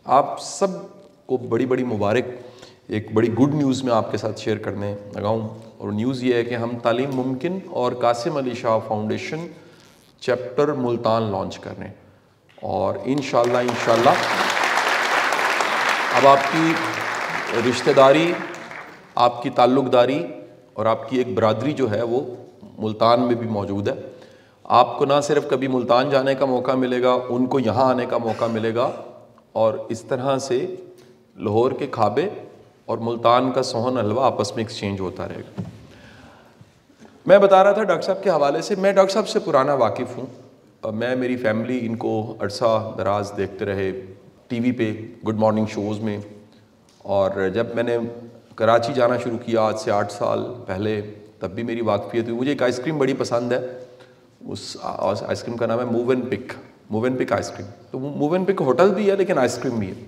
آپ سب کو بڑی بڑی مبارک، ایک بڑی گڈ نیوز میں آپ کے ساتھ شیئر کرنے لگا ہوں، اور نیوز یہ ہے کہ ہم تعلیم ممکن اور Qasim Ali Shah foundation chapter Multan launch کر رہے ہیں، اور انشاءاللہ اب آپ کی رشتہ داری، آپ کی تعلق داری اور آپ کی ایک برادری جو ہے وہ ملتان میں بھی موجود ہے۔ آپ کو نہ صرف کبھی ملتان جانے کا موقع ملے گا، ان کو یہاں آنے کا موقع ملے گا، اور اس طرح سے لاہور کے کھابے اور ملتان کا سوہن حلوہ آپس میں ایکسچینج ہوتا رہے گا۔ میں بتا رہا تھا ڈاکٹر صاحب کے حوالے سے، میں ڈاکٹر صاحب سے پرانا واقف ہوں، میں میری فیملی ان کو عرصہ دراز دیکھتے رہے ٹی وی پہ گڈ مارننگ شوز میں، اور جب میں نے کراچی جانا شروع کیا آج سے 8 سال پہلے، تب بھی میری واقفیت ہوئی۔ مجھے ایک آئس کریم بڑی پسند ہے، اس آئس کریم کا نام ہے move and pick ice cream. تو موو اینڈ پک ہوٹل بھی ہے لیکن آئس کریم بھی ہے۔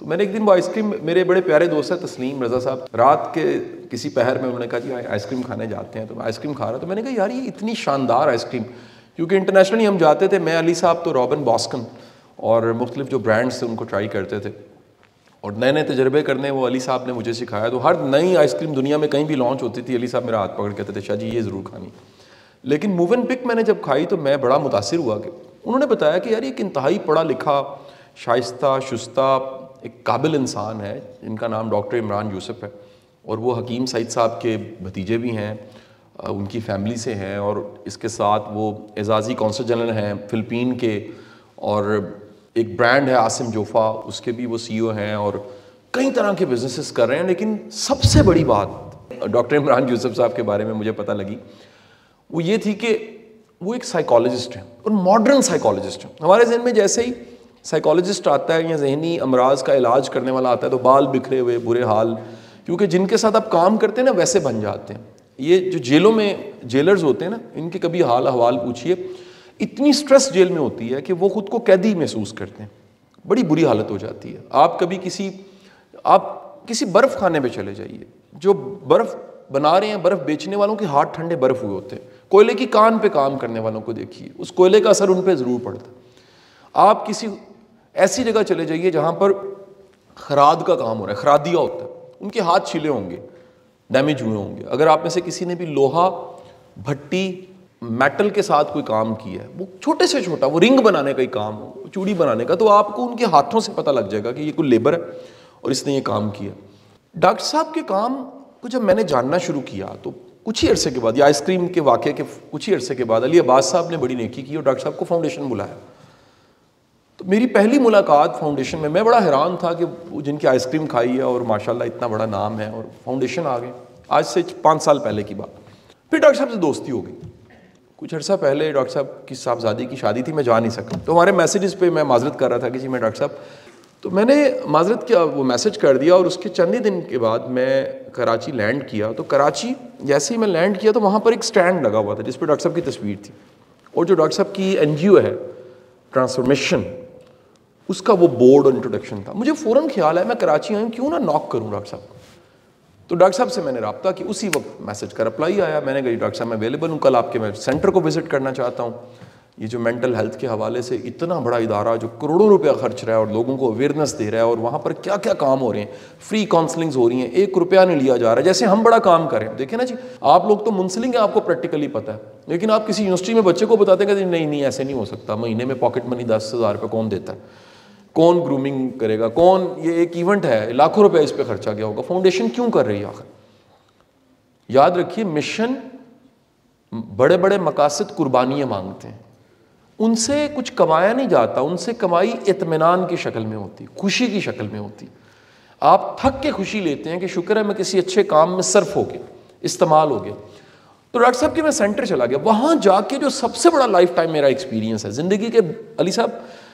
تو میں نے ایک دن وہ آئس کریم، میرے بڑے پیارے دوست ہیں تسلیم رضا صاحب، رات کے کسی پہر میں انہوں نے کہا جی آئس کریم کھانے جاتے ہیں، تو میں آئس کریم کھا رہا، تو میں نے کہا یار یہ اتنی شاندار آئس کریم، کیونکہ انٹرنیشنلی ہم جاتے تھے، میں علی صاحب تو رابن باسکن اور مختلف جو برانڈس تھے ان کو ٹرائی کرتے تھے، اور نئے نئے تجربے کرنے وہ علی صاحب نے مجھے سکھایا۔ تو ہر نئی آئس کریم دنیا میں کہیں بھی لانچ ہوتی تھی، علی صاحب میرا ہاتھ پکڑ کہتے تھے شاہ جی یہ ضرور کھانی۔ لیکن موو اینڈ پک میں نے جب کھائی تو میں بڑا متاثر ہوا کہ انہوں نے بتایا کہ یار ایک انتہائی پڑھا لکھا، شائستہ شستہ ایک قابل انسان ہے، جن کا نام ڈاکٹر عمران یوسف ہے، اور وہ حکیم سعید صاحب کے بھتیجے بھی ہیں، ان کی فیملی سے ہیں، اور اس کے ساتھ وہ اعزازی کونسل جنرل ہیں فلپین کے، اور ایک برانڈ ہے عاصم جوفا، اس کے بھی وہ سی او ہیں، اور کئی طرح کے بزنسز کر رہے ہیں۔ لیکن سب سے بڑی بات ڈاکٹر عمران یوسف صاحب کے بارے میں مجھے پتہ لگی وہ یہ تھی کہ وہ ایک سائیکالوجسٹ ہیں، اور ماڈرن سائیکالوجسٹ ہیں۔ ہمارے ذہن میں جیسے ہی سائیکالوجسٹ آتا ہے یا ذہنی امراض کا علاج کرنے والا آتا ہے تو بال بکھرے ہوئے برے حال، کیونکہ جن کے ساتھ آپ کام کرتے ہیں نا ویسے بن جاتے ہیں۔ یہ جو جیلوں میں جیلرز ہوتے ہیں نا، ان کے کبھی حال احوال پوچھیے، اتنی سٹریس جیل میں ہوتی ہے کہ وہ خود کو قیدی محسوس کرتے ہیں، بڑی بری حالت ہو جاتی ہے۔ آپ کبھی کسی برف خانے پہ چلے جائیے، جو برف بنا رہے ہیں، برف بیچنے والوں کے ہاتھ ٹھنڈے برف ہوئے ہوتے ہیں، کوئلے کی کان پہ کام کرنے والوں کو دیکھیے، اس کوئلے کا اثر ان پہ ضرور پڑتا ہے۔ آپ کسی ایسی جگہ چلے جائیے جہاں پر خراد کا کام ہو رہا ہے، خرادیہ ہوتا ہے، ان کے ہاتھ چھلے ہوں گے، ڈیمیج ہوئے ہوں گے۔ اگر آپ میں سے کسی نے بھی لوہا، بھٹی، میٹل کے ساتھ کوئی کام کیا ہے، وہ چھوٹے سے چھوٹا، وہ رنگ بنانے کا ہی کام ہو، چوڑی بنانے کا، تو آپ کو ان کے ہاتھوں سے پتہ لگ جائے گا کہ یہ کوئی لیبر ہے اور اس نے یہ کام کیا۔ ڈاکٹر صاحب کے کام کو جب میں نے جاننا شروع کیا تو کچھ ہی عرصے کے بعد، یہ آئس کریم کے واقعے کے کچھ ہی عرصے کے بعد علی عباس صاحب نے بڑی نیکی کی اور ڈاکٹر صاحب کو فاؤنڈیشن بلایا۔ تو میری پہلی ملاقات فاؤنڈیشن میں بڑا حیران تھا کہ وہ جن کی آئس کریم کھائی ہے اور ماشاءاللہ اتنا بڑا نام ہے، اور فاؤنڈیشن آ گئے، آج سے 5 سال پہلے کی بات۔ پھر ڈاکٹر صاحب سے دوستی ہو گئی۔ کچھ عرصہ پہلے ڈاکٹر صاحب کی صاحبزادی کی شادی تھی، میں جا نہیں سکا، تو ہمارے میسیجز پہ میں معذرت کر رہا تھا کہ جی میں ڈاکٹر صاحب، تو میں نے معذرت کیا، وہ میسج کر دیا، اور اس کے چند ہی دن کے بعد میں کراچی لینڈ کیا۔ تو کراچی جیسے ہی میں لینڈ کیا تو وہاں پر ایک سٹینڈ لگا ہوا تھا جس پہ ڈاکٹر صاحب کی تصویر تھی، اور جو ڈاکٹر صاحب کی این جی او ہے ٹرانسفارمیشن، اس کا وہ بورڈ اور انٹروڈکشن تھا۔ مجھے فوراً خیال ہے میں کراچی آیا ہوں، کیوں نہ ناک کروں ڈاکٹر صاحب کو۔ تو ڈاکٹر صاحب سے میں نے رابطہ کیا، اسی وقت میسج کا رپلائی آیا، میں نے کہا ڈاکٹر صاحب میں اویلیبل ہوں، کل آپ کے میں سینٹر کو وزٹ کرنا چاہتا ہوں۔ یہ جو مینٹل ہیلتھ کے حوالے سے اتنا بڑا ادارہ جو کروڑوں روپیہ خرچ رہا ہے اور لوگوں کو اویئرنیس دے رہا ہے، اور وہاں پر کیا کیا کام ہو رہے ہیں، فری کاؤنسلنگز ہو رہی ہیں، 1 روپیہ نہیں لیا جا رہا ہے، جیسے ہم بڑا کام کریں۔ دیکھیں نا جی، آپ لوگ تو منسلنگ ہیں، آپ کو پریکٹیکلی پتہ ہے، لیکن آپ کسی یونیورسٹی میں بچے کو بتاتے ہیں کہ نہیں ایسے نہیں ہو سکتا، مہینے میں پاکٹ منی 10,000 روپے کون دیتا ہے، کون گرومنگ کرے گا، کون، یہ ایک ایونٹ ہے، لاکھوں روپے اس پہ خرچہ گیا ہوگا، فاؤنڈیشن کیوں کر رہی ہے آخر؟ یاد رکھیے، مشن بڑے بڑے مقاصد قربانیاں مانگتے ہیں، ان سے کچھ کمایا نہیں جاتا، ان سے کمائی اطمینان کی شکل میں ہوتی، خوشی کی شکل میں ہوتی۔ آپ تھک کے خوشی لیتے ہیں کہ شکر ہے میں کسی اچھے کام میں صرف ہو گیا، استعمال ہو گیا۔ تو ڈاکٹر صاحب کے میں سینٹر چلا گیا، وہاں جا کے جو سب سے بڑا لائف ٹائم میرا ایکسپیرینس ہے زندگی کے، علی صاحب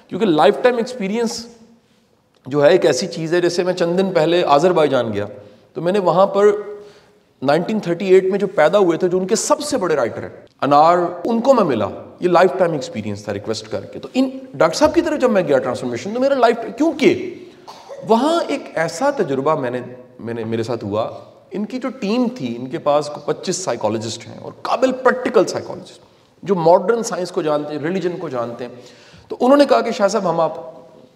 کیونکہ لائف ٹائم ایکسپیرینس جو ہے ایک ایسی چیز ہے، جیسے میں چند دن پہلے آذربائیجان گیا تو میں نے وہاں پر 1938 میں جو پیدا ہوئے تھے، جو ان کے سب سے بڑے رائٹر ہیں انار، ان کو میں ملا، یہ لائف ٹائم ایکسپیرینس تھا ریکویسٹ کر کے۔ تو ان ڈاکٹر صاحب کی طرف جب میں گیا ٹرانسفارمیشن، تو میرا لائف، کیونکہ وہاں ایک ایسا تجربہ میرے ساتھ ہوا، ان کی جو ٹیم تھی، ان کے پاس 25 سائیکالوجسٹ ہیں اور قابل پریکٹیکل سائیکالوجسٹ جو ماڈرن سائنس کو جانتے ہیں، ریلیجن کو جانتے ہیں۔ تو انہوں نے کہا کہ شاہ صاحب ہم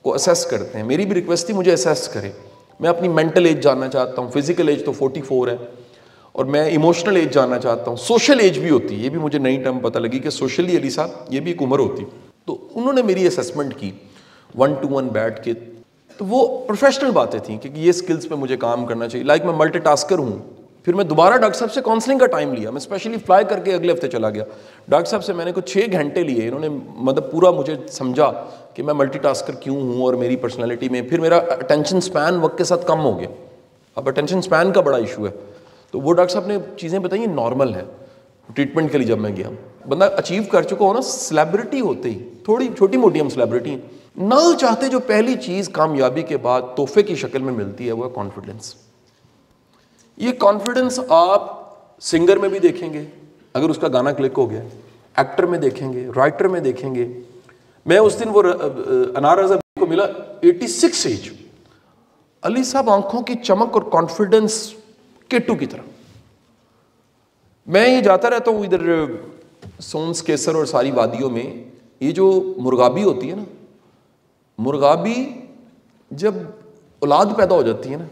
کو اسیس کرتے ہیں. میری بھی ریکویسٹ تھی مجھے اسیس کرے. میں اپنی مینٹل ایج جاننا چاہتا ہوں. فزیکل ایج تو 44 ہے, اور میں ایموشنل ایج جاننا چاہتا ہوں. سوشل ایج بھی ہوتی ہے, یہ بھی مجھے نئی ٹرم پتہ لگی کہ سوشلی علی صاحب یہ بھی ایک عمر ہوتی. تو انہوں نے میری اسیسمنٹ کی 1 to 1 بیٹھ کے. تو وہ پروفیشنل باتیں تھیں کہ یہ اسکلز پہ مجھے کام کرنا چاہیے. لائک میں ملٹی ٹاسکر ہوں. پھر میں دوبارہ ڈاکٹر صاحب سے کاؤنسلنگ کا ٹائم لیا. میں اسپیشلی فلائی کر کے اگلے ہفتے چلا گیا. ڈاکٹر صاحب سے میں نے کچھ 6 گھنٹے لیے. انہوں نے مطلب پورا مجھے سمجھا کہ میں ملٹی ٹاسکر کیوں ہوں اور میری پرسنالٹی میں. پھر میرا اٹینشن سپین وقت کے ساتھ کم ہو گیا. اب اٹینشن سپین کا بڑا ایشو ہے. تو وہ ڈاکٹر صاحب نے چیزیں بتائیں نارمل ہے. ٹریٹمنٹ کے لیے جب میں گیا, بندہ اچیو کر چکا ہو نا, سیلیبریٹی ہوتے ہی تھوڑی چھوٹی موٹی ہم سیلیبریٹی ہیں, نہ چاہتے جو پہلی چیز کامیابی کے بعد تحفے کی شکل میں ملتی ہے وہ ہے کانفیڈنس. یہ کانفیڈنس آپ سنگر میں بھی دیکھیں گے, اگر اس کا گانا کلک ہو گیا, ایکٹر میں دیکھیں گے, رائٹر میں دیکھیں گے. میں اس دن وہ انار رضا کو ملا 86 ایج, علی صاحب آنکھوں کی چمک اور کانفیڈنس کیٹو کی طرح. میں یہ جاتا رہتا ہوں ادھر سونس کیسر اور ساری وادیوں میں. یہ جو مرغابی ہوتی ہے نا, مرغابی جب اولاد پیدا ہو جاتی ہے نا,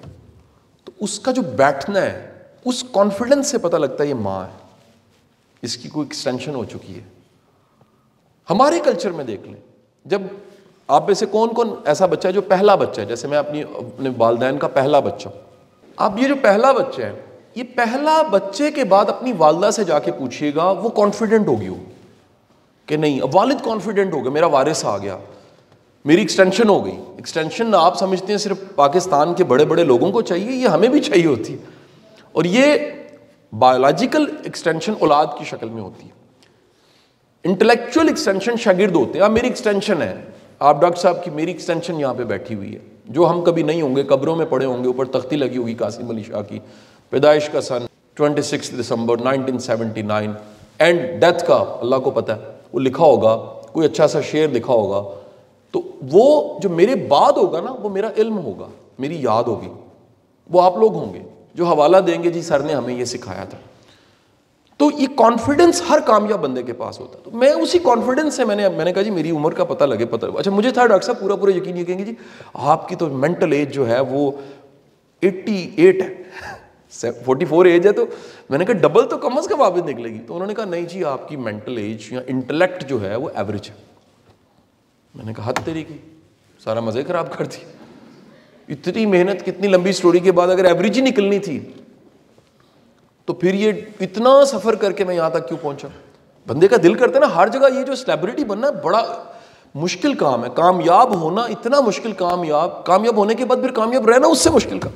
تو اس کا جو بیٹھنا ہے اس کانفیڈنس سے پتہ لگتا ہے یہ ماں ہے, اس کی کوئی ایکسٹینشن ہو چکی ہے. ہمارے کلچر میں دیکھ لیں, جب آپ میں سے کون کون ایسا بچہ ہے جو پہلا بچہ ہے, جیسے میں اپنے والدین کا پہلا بچہ ہوں. اب یہ جو پہلا بچہ ہے, یہ پہلا بچے کے بعد اپنی والدہ سے جا کے پوچھیے گا وہ کانفیڈنٹ ہوگی وہ کہ نہیں, اب والد کانفیڈنٹ ہو گیا, میرا وارث آ گیا, میری ایکسٹینشن ہو گئی. ایکسٹینشن آپ سمجھتے ہیں صرف پاکستان کے بڑے بڑے لوگوں کو چاہیے, یہ ہمیں بھی چاہیے ہوتی ہے. اور یہ بایولوجیکل ایکسٹینشن اولاد کی شکل میں ہوتی ہے. انٹلیکچوئل ایکسٹینشن شاگرد ہوتے ہیں. اب میری ایکسٹینشن ہے, آپ ڈاکٹر صاحب کی میری ایکسٹینشن یہاں پہ بیٹھی ہوئی ہے, جو ہم کبھی نہیں ہوں گے, قبروں میں پڑے ہوں گے, اوپر تختی لگی ہوگی قاسم علی شاہ کی, پیدائش کا سن 26 دسمبر 1979, اینڈ ڈیتھ کا اللہ کو پتہ ہے, وہ لکھا ہوگا, کوئی اچھا سا شعر لکھا ہوگا. تو وہ جو میرے بعد ہوگا نا, وہ میرا علم ہوگا, میری یاد ہوگی. وہ آپ لوگ ہوں گے جو حوالہ دیں گے, جی سر نے ہمیں یہ سکھایا تھا. تو یہ کانفیڈنس ہر کامیاب بندے کے پاس ہوتا ہے. تو میں اسی کانفیڈنس سے میں نے کہا جی میری عمر کا پتہ لگے. اچھا مجھے تھا ڈاکٹر صاحب پورا یقین یہ کہیں گے جی آپ کی تو مینٹل ایج جو ہے وہ 88 ہے, 44 ایج ہے. تو میں نے کہا ڈبل تو کم از کم آپ نکلے گی. تو انہوں نے کہا نہیں جی آپ کی مینٹل ایج یا انٹلیکٹ جو ہے وہ ایوریج ہے. میں نے کہا حد تیری کی, سارا مزے خراب کر دی. اتنی محنت, کتنی لمبی سٹوری کے بعد اگر ایوریج ہی نکلنی تھی تو پھر یہ اتنا سفر کر کے میں یہاں تک کیوں پہنچا. بندے کا دل کرتا ہے نا ہر جگہ, یہ جو سیلیبریٹی بننا بڑا مشکل کام ہے. کامیاب ہونا اتنا مشکل, کامیاب ہونے کے بعد پھر کامیاب رہنا اس سے مشکل کا.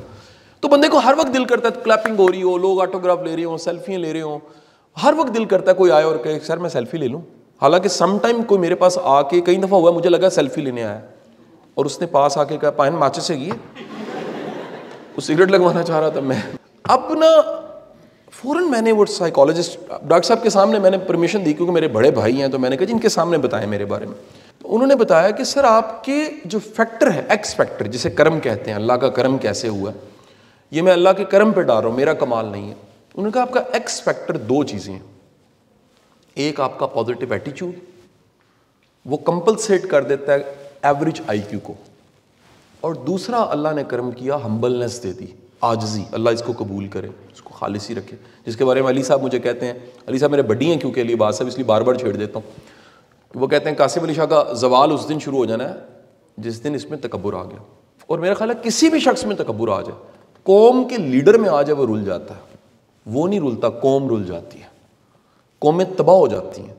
تو بندے کو ہر وقت دل کرتا ہے کلیپنگ ہو رہی ہو, لوگ آٹوگراف لے رہے ہوں, سیلفیاں لے رہے ہوں, ہر وقت دل کرتا ہے کوئی آئے اور کہے سر میں سیلفی لے لوں. حالانکہ سم ٹائم کوئی میرے پاس آ کے, کئی دفعہ ہوا مجھے لگا سیلفی لینے آیا, اور اس نے پاس آ کے کہا پائن ماچس سے گئی ہے, وہ سگریٹ لگوانا چاہ رہا تھا. میں اب نا فوراً میں نے وہ سائیکالوجسٹ ڈاکٹر صاحب کے سامنے میں نے پرمیشن دی, کیونکہ میرے بڑے بھائی ہیں, تو میں نے کہا جی ان کے سامنے بتائیں میرے بارے میں. تو انہوں نے بتایا کہ سر آپ کے جو فیکٹر ہے, ایکس فیکٹر جسے کرم کہتے ہیں, اللہ کا کرم کیسے ہوا, یہ میں اللہ کے کرم پہ ڈال رہا ہوں, میرا کمال نہیں ہے. انہوں نے کہا آپ کا ایکس فیکٹر 2 چیزیں ہیں. ایک آپ کا پازیٹیو ایٹیچیوڈ, وہ کمپلسیٹ کر دیتا ہے ایوریج آئی کیو کو, اور دوسرا اللہ نے کرم کیا, ہمبلنس دے دی, عاجزی. اللہ اس کو قبول کرے, اس کو خالص ہی رکھے. جس کے بارے میں علی صاحب مجھے کہتے ہیں, علی صاحب میرے بڈی ہیں کیونکہ علی بات صاحب, اس لیے بار بار چھیڑ دیتا ہوں. وہ کہتے ہیں قاسم علی شاہ کا زوال اس دن شروع ہو جانا ہے جس دن اس میں تکبر آ گیا. اور میرا خیال ہے کسی بھی شخص میں تکبر آ جائے, قوم کے لیڈر میں آ جائے, وہ رل جاتا ہے. وہ نہیں رلتا, قوم رل جاتی ہے, قومیں تباہ ہو جاتی ہیں.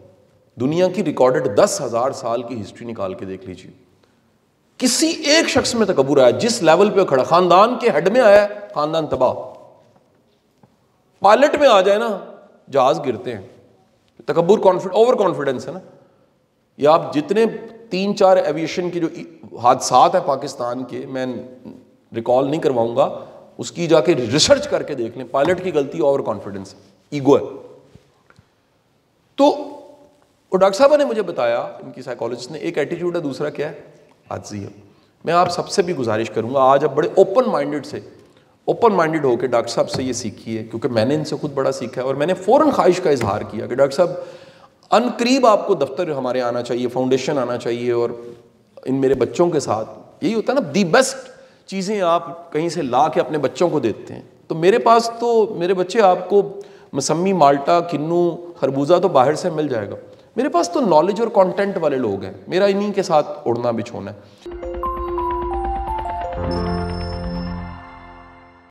دنیا کی ریکارڈڈ 10,000 سال کی ہسٹری نکال کے دیکھ لیجیے, کسی ایک شخص میں تکبر آیا, جس لیول پہ کھڑا, خاندان کے ہیڈ میں آیا, خاندان تباہ. پائلٹ میں آ جائے نا, جہاز گرتے ہیں. تکبر اوور کانفیڈنس ہے نا. یا آپ جتنے 3-4 ایویشن کے جو حادثات ہیں پاکستان کے, میں ریکال نہیں کرواؤں گا, اس کی جا کے ریسرچ کر کے دیکھ لیں. پائلٹ کی غلطی اوور کانفیڈنس ہے, ایگو ہے. تو وہ ڈاکٹر صاحب نے مجھے بتایا, ان کی سائیکالوجسٹ نے, ایک ایٹیٹیوڈ ہے, دوسرا کیا ہے, عاجزی ہے. میں آپ سب سے بھی گزارش کروں گا آج آپ بڑے اوپن مائنڈڈ ہو کے ڈاکٹر صاحب سے یہ سیکھیے, کیونکہ میں نے ان سے خود بڑا سیکھا ہے. اور میں نے فوراً خواہش کا اظہار کیا کہ ڈاکٹر صاحب ان قریب آپ کو دفتر ہمارے آنا چاہیے, فاؤنڈیشن آنا چاہیے, اور ان میرے بچوں کے ساتھ یہی ہوتا ہے نا، دی بیسٹ چیزیں آپ کہیں سے لا کے اپنے بچوں کو دیتے ہیں. تو میرے پاس تو میرے بچے آپ کو مسمی، مالٹا، کنو، خربوزہ تو باہر سے مل جائے گا. میرے پاس تو نالج اور کانٹینٹ والے لوگ ہیں. میرا انہی کے ساتھ اڑنا بچھونا ہے.